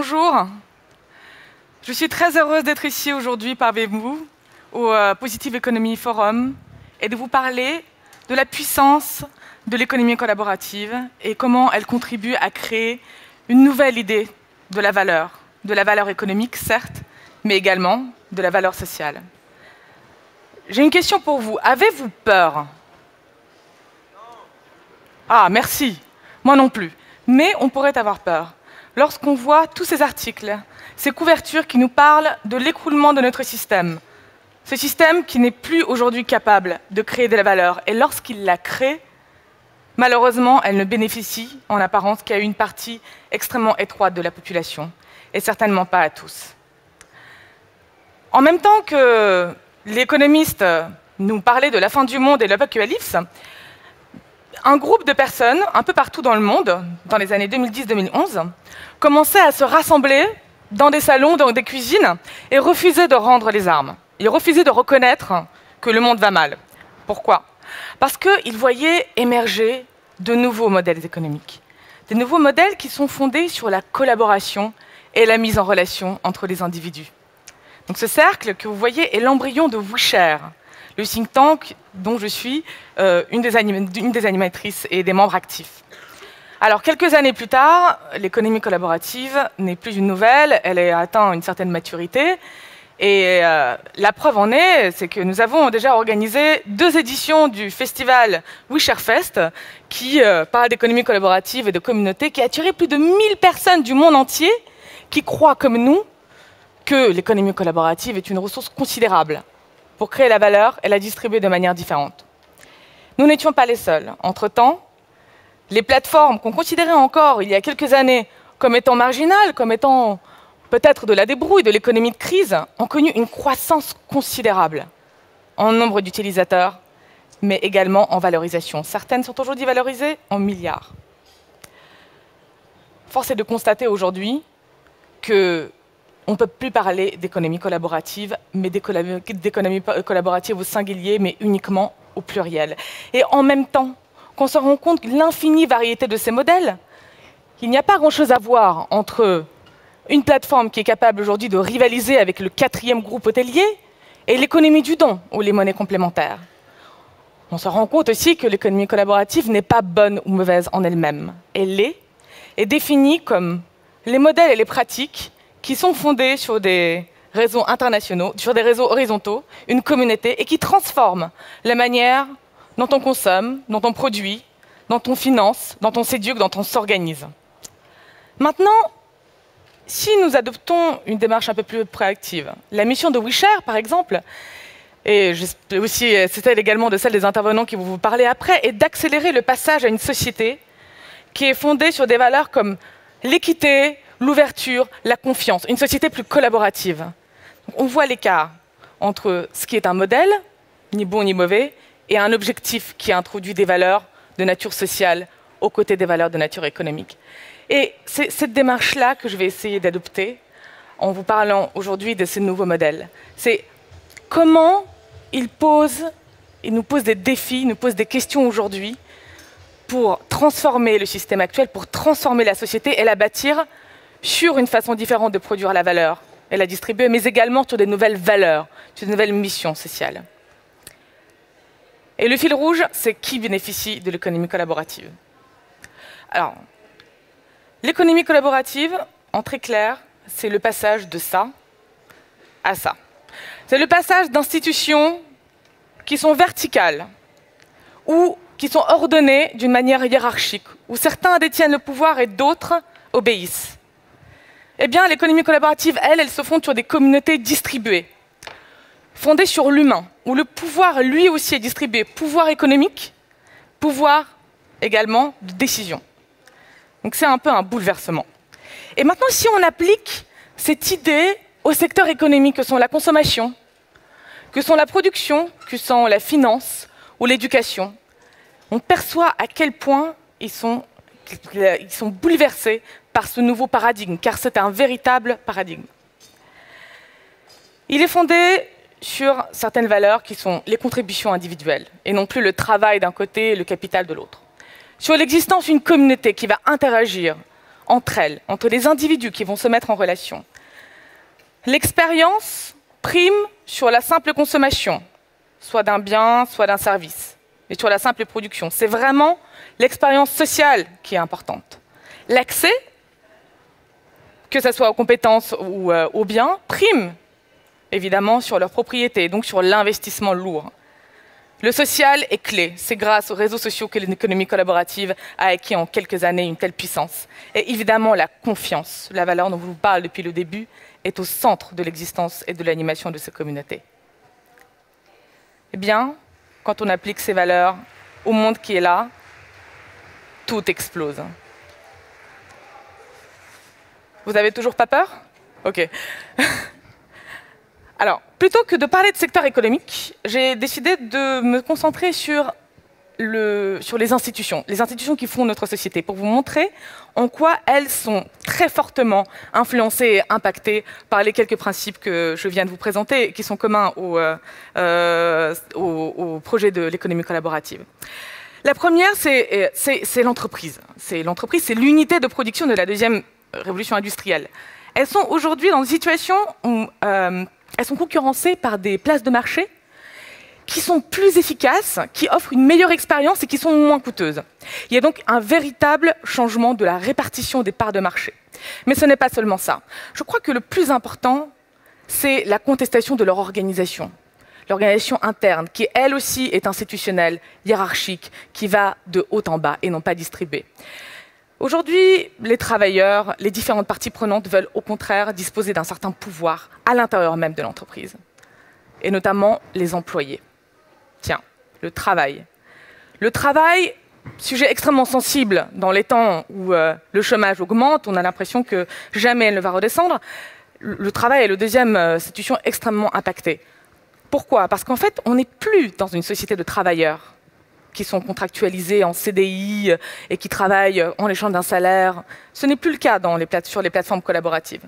Bonjour, je suis très heureuse d'être ici aujourd'hui parmi vous au Positive Economy Forum et de vous parler de la puissance de l'économie collaborative et comment elle contribue à créer une nouvelle idée de la valeur économique certes, mais également de la valeur sociale. J'ai une question pour vous, avez-vous peur? Ah, merci, moi non plus, mais on pourrait avoir peur. Lorsqu'on voit tous ces articles, ces couvertures qui nous parlent de l'écroulement de notre système, ce système qui n'est plus aujourd'hui capable de créer de la valeur, et lorsqu'il la crée, malheureusement, elle ne bénéficie en apparence qu'à une partie extrêmement étroite de la population, et certainement pas à tous. En même temps que l'économiste nous parlait de la fin du monde et de l'apocalypse, un groupe de personnes, un peu partout dans le monde, dans les années 2010-2011, commençaient à se rassembler dans des salons, dans des cuisines, et refusaient de rendre les armes. Ils refusaient de reconnaître que le monde va mal. Pourquoi? Parce qu'ils voyaient émerger de nouveaux modèles économiques. Des nouveaux modèles qui sont fondés sur la collaboration et la mise en relation entre les individus. Donc ce cercle que vous voyez est l'embryon de WeShare, le think tank dont je suis une des animatrices et des membres actifs. Alors, quelques années plus tard, l'économie collaborative n'est plus une nouvelle, elle a atteint une certaine maturité. Et la preuve en est, c'est que nous avons déjà organisé 2 éditions du festival WeShareFest, qui parle d'économie collaborative et de communauté, qui a attiré plus de 1000 personnes du monde entier qui croient, comme nous, que l'économie collaborative est une ressource considérable pour créer la valeur et la distribuer de manière différente. Nous n'étions pas les seuls. Entre-temps, les plateformes qu'on considérait encore, il y a quelques années, comme étant marginales, comme étant peut-être de la débrouille, de l'économie de crise, ont connu une croissance considérable en nombre d'utilisateurs, mais également en valorisation. Certaines sont aujourd'hui valorisées en milliards. Force est de constater aujourd'hui que on ne peut plus parler d'économie collaborative, mais d'économie collaborative au singulier, mais uniquement au pluriel. Et en même temps, qu'on se rend compte de l'infinie variété de ces modèles, il n'y a pas grand-chose à voir entre une plateforme qui est capable aujourd'hui de rivaliser avec le 4e groupe hôtelier et l'économie du don ou les monnaies complémentaires. On se rend compte aussi que l'économie collaborative n'est pas bonne ou mauvaise en elle-même. Elle est définie comme les modèles et les pratiques qui sont fondés sur des réseaux internationaux, sur des réseaux horizontaux, une communauté, et qui transforment la manière dont on consomme, dont on produit, dont on finance, dont on s'éduque, dont on s'organise. Maintenant, si nous adoptons une démarche un peu plus proactive, la mission de WeShare, par exemple, et aussi c'est également de celle des intervenants qui vont vous parler après, est d'accélérer le passage à une société qui est fondée sur des valeurs comme l'équité, l'ouverture, la confiance, une société plus collaborative. On voit l'écart entre ce qui est un modèle, ni bon ni mauvais, et un objectif qui introduit des valeurs de nature sociale aux côtés des valeurs de nature économique. Et c'est cette démarche-là que je vais essayer d'adopter en vous parlant aujourd'hui de ces nouveaux modèles. C'est comment ils nous posent des défis, nous posent des questions aujourd'hui pour transformer le système actuel, pour transformer la société et la bâtir sur une façon différente de produire la valeur et la distribuer, mais également sur des nouvelles valeurs, sur de nouvelles missions sociales. Et le fil rouge, c'est qui bénéficie de l'économie collaborative. Alors, l'économie collaborative, en très clair, c'est le passage de ça à ça. C'est le passage d'institutions qui sont verticales ou qui sont ordonnées d'une manière hiérarchique, où certains détiennent le pouvoir et d'autres obéissent. Eh bien, l'économie collaborative, elle se fonde sur des communautés distribuées, fondées sur l'humain, où le pouvoir, lui aussi, est distribué. Pouvoir économique, pouvoir également de décision. Donc c'est un peu un bouleversement. Et maintenant, si on applique cette idée aux secteurs économiques que sont la consommation, que sont la production, que sont la finance ou l'éducation, on perçoit à quel point ils sont bouleversés par ce nouveau paradigme, car c'est un véritable paradigme. Il est fondé sur certaines valeurs qui sont les contributions individuelles, et non plus le travail d'un côté et le capital de l'autre. Sur l'existence d'une communauté qui va interagir entre elles, entre les individus qui vont se mettre en relation. L'expérience prime sur la simple consommation, soit d'un bien, soit d'un service, et sur la simple production. C'est vraiment l'expérience sociale qui est importante. L'accès, que ce soit aux compétences ou aux biens, prime évidemment sur leur propriété, donc sur l'investissement lourd. Le social est clé. C'est grâce aux réseaux sociaux que l'économie collaborative a acquis en quelques années une telle puissance. Et évidemment, la confiance, la valeur dont je vous parle depuis le début, est au centre de l'existence et de l'animation de ces communautés. Eh bien, quand on applique ces valeurs au monde qui est là, tout explose. Vous avez toujours pas peur? Ok. Alors, plutôt que de parler de secteur économique, j'ai décidé de me concentrer sur les institutions qui font notre société, pour vous montrer en quoi elles sont très fortement influencées et impactées par les quelques principes que je viens de vous présenter et qui sont communs au projet de l'économie collaborative. La première, c'est l'entreprise. L'entreprise, c'est l'unité de production de la deuxième révolution industrielle. Elles sont aujourd'hui dans une situation où elles sont concurrencées par des places de marché qui sont plus efficaces, qui offrent une meilleure expérience et qui sont moins coûteuses. Il y a donc un véritable changement de la répartition des parts de marché. Mais ce n'est pas seulement ça. Je crois que le plus important, c'est la contestation de leur organisation. L'organisation interne, qui elle aussi est institutionnelle, hiérarchique, qui va de haut en bas et non pas distribuée. Aujourd'hui, les travailleurs, les différentes parties prenantes veulent au contraire disposer d'un certain pouvoir à l'intérieur même de l'entreprise, et notamment les employés. Tiens, le travail. Le travail, sujet extrêmement sensible dans les temps où le chômage augmente, on a l'impression que jamais elle ne va redescendre. Le travail est la deuxième institution extrêmement impactée. Pourquoi? Parce qu'en fait, on n'est plus dans une société de travailleurs qui sont contractualisés en CDI et qui travaillent en échange d'un salaire. Ce n'est plus le cas sur les plateformes collaboratives.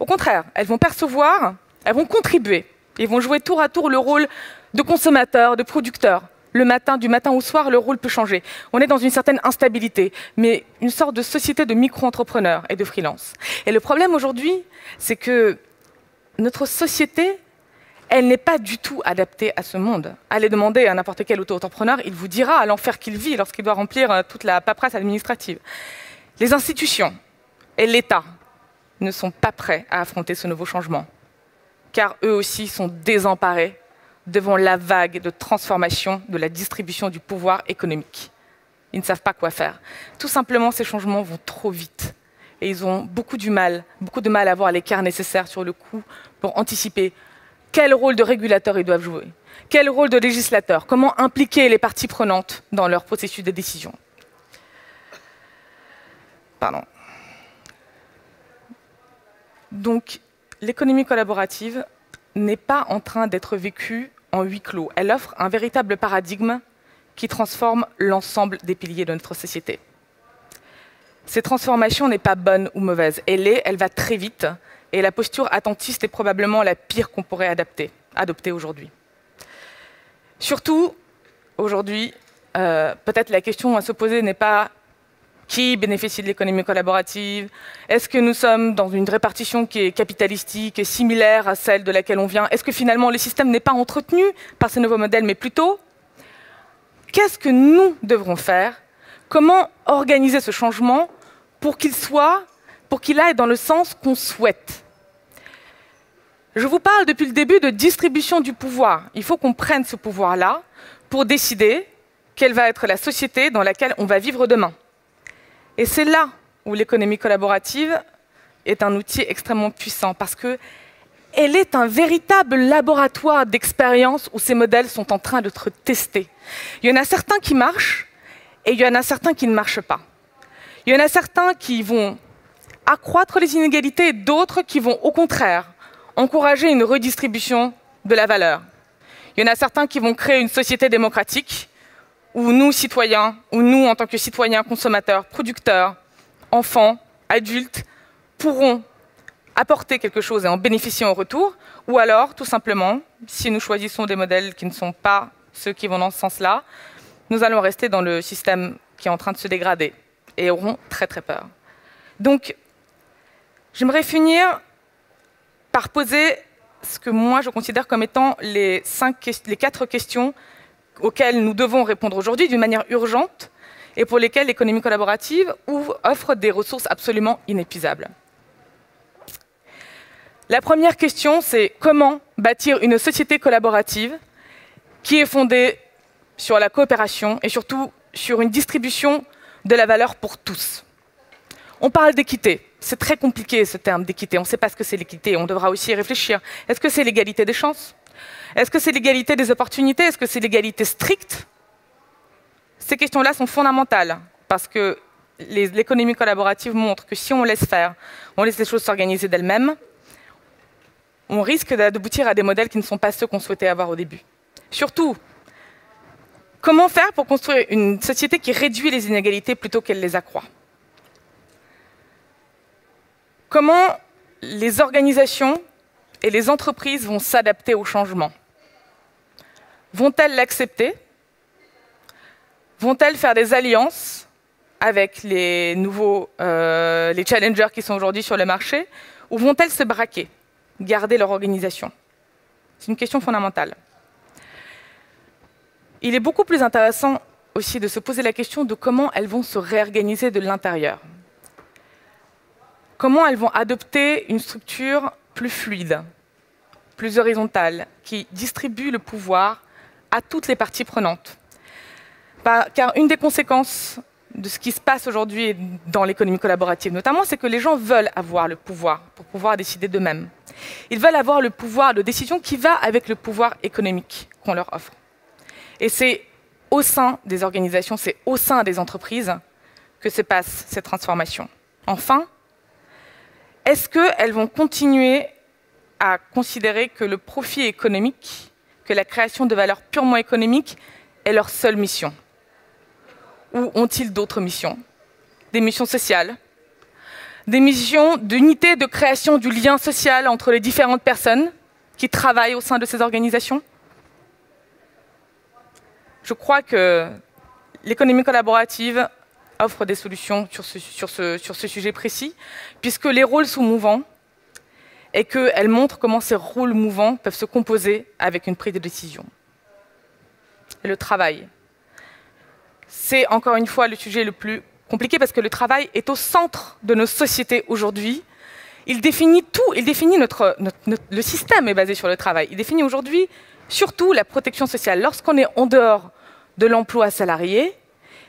Au contraire, elles vont percevoir, elles vont contribuer. Ils vont jouer tour à tour le rôle de consommateur, de producteur. Du matin au soir, le rôle peut changer. On est dans une certaine instabilité, mais une sorte de société de micro-entrepreneurs et de freelance. Et le problème aujourd'hui, c'est que notre société, elle n'est pas du tout adaptée à ce monde. Allez demander à n'importe quel auto-entrepreneur, il vous dira à l'enfer qu'il vit lorsqu'il doit remplir toute la paperasse administrative. Les institutions et l'État ne sont pas prêts à affronter ce nouveau changement, car eux aussi sont désemparés devant la vague de transformation de la distribution du pouvoir économique. Ils ne savent pas quoi faire. Tout simplement, ces changements vont trop vite. Et ils ont beaucoup de mal à avoir l'écart nécessaire sur le coup pour anticiper quel rôle de régulateur ils doivent jouer, quel rôle de législateur, comment impliquer les parties prenantes dans leur processus de décision. Pardon. Donc, l'économie collaborative n'est pas en train d'être vécue en huis clos. Elle offre un véritable paradigme qui transforme l'ensemble des piliers de notre société. Cette transformation n'est pas bonne ou mauvaise. Elle va très vite. Et la posture attentiste est probablement la pire qu'on pourrait adopter aujourd'hui. Surtout, aujourd'hui, peut-être la question à se poser n'est pas qui bénéficie de l'économie collaborative, est-ce que nous sommes dans une répartition qui est capitalistique et similaire à celle de laquelle on vient, est-ce que finalement le système n'est pas entretenu par ces nouveaux modèles, mais plutôt, qu'est-ce que nous devrons faire, comment organiser ce changement pour qu'il aille dans le sens qu'on souhaite. Je vous parle depuis le début de distribution du pouvoir. Il faut qu'on prenne ce pouvoir-là pour décider quelle va être la société dans laquelle on va vivre demain. Et c'est là où l'économie collaborative est un outil extrêmement puissant, parce qu'elle est un véritable laboratoire d'expérience où ces modèles sont en train d'être testés. Il y en a certains qui marchent et il y en a certains qui ne marchent pas. Il y en a certains qui vont accroître les inégalités et d'autres qui vont, au contraire, encourager une redistribution de la valeur. Il y en a certains qui vont créer une société démocratique où nous, citoyens, où nous, en tant que citoyens, consommateurs, producteurs, enfants, adultes, pourront apporter quelque chose et en bénéficier en retour, ou alors, tout simplement, si nous choisissons des modèles qui ne sont pas ceux qui vont dans ce sens-là, nous allons rester dans le système qui est en train de se dégrader et auront très très peur. Donc, j'aimerais finir par poser ce que moi je considère comme étant les 4 questions auxquelles nous devons répondre aujourd'hui d'une manière urgente et pour lesquelles l'économie collaborative offre des ressources absolument inépuisables. La première question, c'est comment bâtir une société collaborative qui est fondée sur la coopération et surtout sur une distribution de la valeur pour tous. On parle d'équité. C'est très compliqué ce terme d'équité. On ne sait pas ce que c'est l'équité. On devra aussi y réfléchir. Est-ce que c'est l'égalité des chances? Est-ce que c'est l'égalité des opportunités? Est-ce que c'est l'égalité stricte? Ces questions-là sont fondamentales parce que l'économie collaborative montre que si on laisse faire, on laisse les choses s'organiser d'elles-mêmes, on risque d'aboutir à des modèles qui ne sont pas ceux qu'on souhaitait avoir au début. Surtout, comment faire pour construire une société qui réduit les inégalités plutôt qu'elle les accroît? Comment les organisations et les entreprises vont s'adapter au changement? Vont-elles l'accepter? Vont-elles faire des alliances avec les nouveaux les challengers qui sont aujourd'hui sur le marché? Ou vont-elles se braquer, garder leur organisation? C'est une question fondamentale. Il est beaucoup plus intéressant aussi de se poser la question de comment elles vont se réorganiser de l'intérieur. Comment elles vont adopter une structure plus fluide, plus horizontale, qui distribue le pouvoir à toutes les parties prenantes. Car une des conséquences de ce qui se passe aujourd'hui dans l'économie collaborative notamment, c'est que les gens veulent avoir le pouvoir pour pouvoir décider d'eux-mêmes. Ils veulent avoir le pouvoir de décision qui va avec le pouvoir économique qu'on leur offre. Et c'est au sein des organisations, c'est au sein des entreprises que se passe cette transformation. Enfin, est-ce qu'elles vont continuer à considérer que le profit économique, que la création de valeur purement économique est leur seule mission? Ou ont-ils d'autres missions? Des missions sociales, des missions d'unité, de création du lien social entre les différentes personnes qui travaillent au sein de ces organisations? Je crois que l'économie collaborative offre des solutions sur ce sujet précis, puisque les rôles sont mouvants et qu'elle montre comment ces rôles mouvants peuvent se composer avec une prise de décision. Et le travail. C'est encore une fois le sujet le plus compliqué parce que le travail est au centre de nos sociétés aujourd'hui. Il définit tout, il définit le système est basé sur le travail. Il définit aujourd'hui surtout la protection sociale. Lorsqu'on est en dehors de l'emploi salarié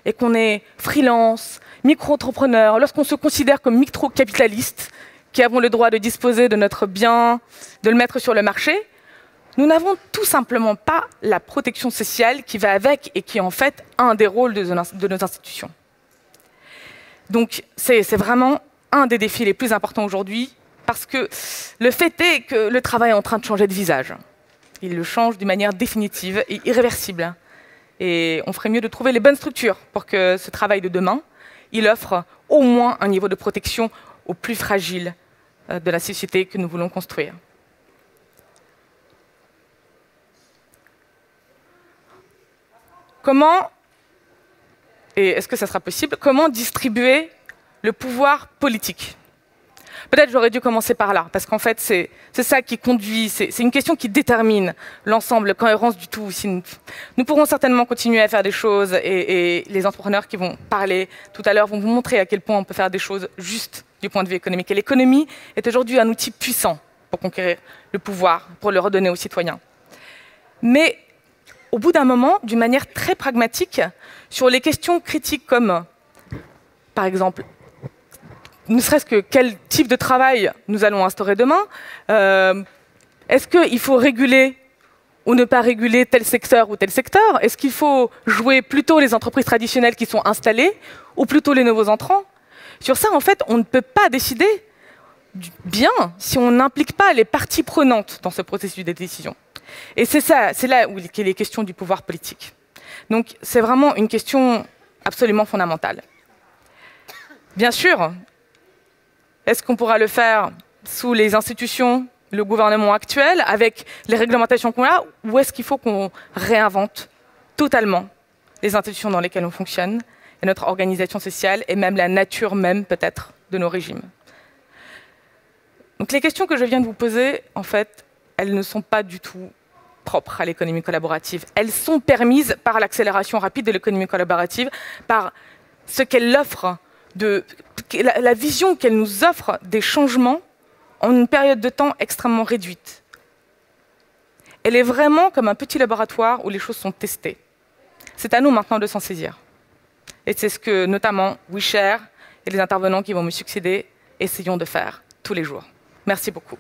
et qu'on est freelance, micro-entrepreneur, lorsqu'on se considère comme micro-capitaliste, qui avons le droit de disposer de notre bien, de le mettre sur le marché, nous n'avons tout simplement pas la protection sociale qui va avec et qui est en fait un des rôles de nos institutions. Donc c'est vraiment un des défis les plus importants aujourd'hui parce que le fait est que le travail est en train de changer de visage. Il le change d'une manière définitive et irréversible. Et on ferait mieux de trouver les bonnes structures pour que ce travail de demain, il offre au moins un niveau de protection aux plus fragiles de la société que nous voulons construire. Comment, et est-ce que ça sera possible, comment distribuer le pouvoir politique? Peut-être j'aurais dû commencer par là, parce qu'en fait, c'est ça qui conduit, c'est une question qui détermine l'ensemble, la cohérence du tout. Nous pourrons certainement continuer à faire des choses, et les entrepreneurs qui vont parler tout à l'heure vont vous montrer à quel point on peut faire des choses justes du point de vue économique. Et l'économie est aujourd'hui un outil puissant pour conquérir le pouvoir, pour le redonner aux citoyens. Mais au bout d'un moment, d'une manière très pragmatique, sur les questions critiques comme, par exemple, ne serait-ce que quel type de travail nous allons instaurer demain, est-ce qu'il faut réguler ou ne pas réguler tel secteur ou tel secteur? Est-ce qu'il faut jouer plutôt les entreprises traditionnelles qui sont installées ou plutôt les nouveaux entrants? Sur ça, en fait, on ne peut pas décider bien si on n'implique pas les parties prenantes dans ce processus de décision. Et c'est là où il est question du pouvoir politique. Donc c'est vraiment une question absolument fondamentale. Bien sûr, est-ce qu'on pourra le faire sous les institutions, le gouvernement actuel, avec les réglementations qu'on a, ou est-ce qu'il faut qu'on réinvente totalement les institutions dans lesquelles on fonctionne, et notre organisation sociale, et même la nature même peut-être de nos régimes. Donc les questions que je viens de vous poser, en fait, elles ne sont pas du tout propres à l'économie collaborative. Elles sont permises par l'accélération rapide de l'économie collaborative, par ce qu'elle offre, la vision qu'elle nous offre des changements en une période de temps extrêmement réduite. Elle est vraiment comme un petit laboratoire où les choses sont testées. C'est à nous maintenant de s'en saisir. Et c'est ce que notamment WeShare et les intervenants qui vont me succéder essayons de faire tous les jours. Merci beaucoup.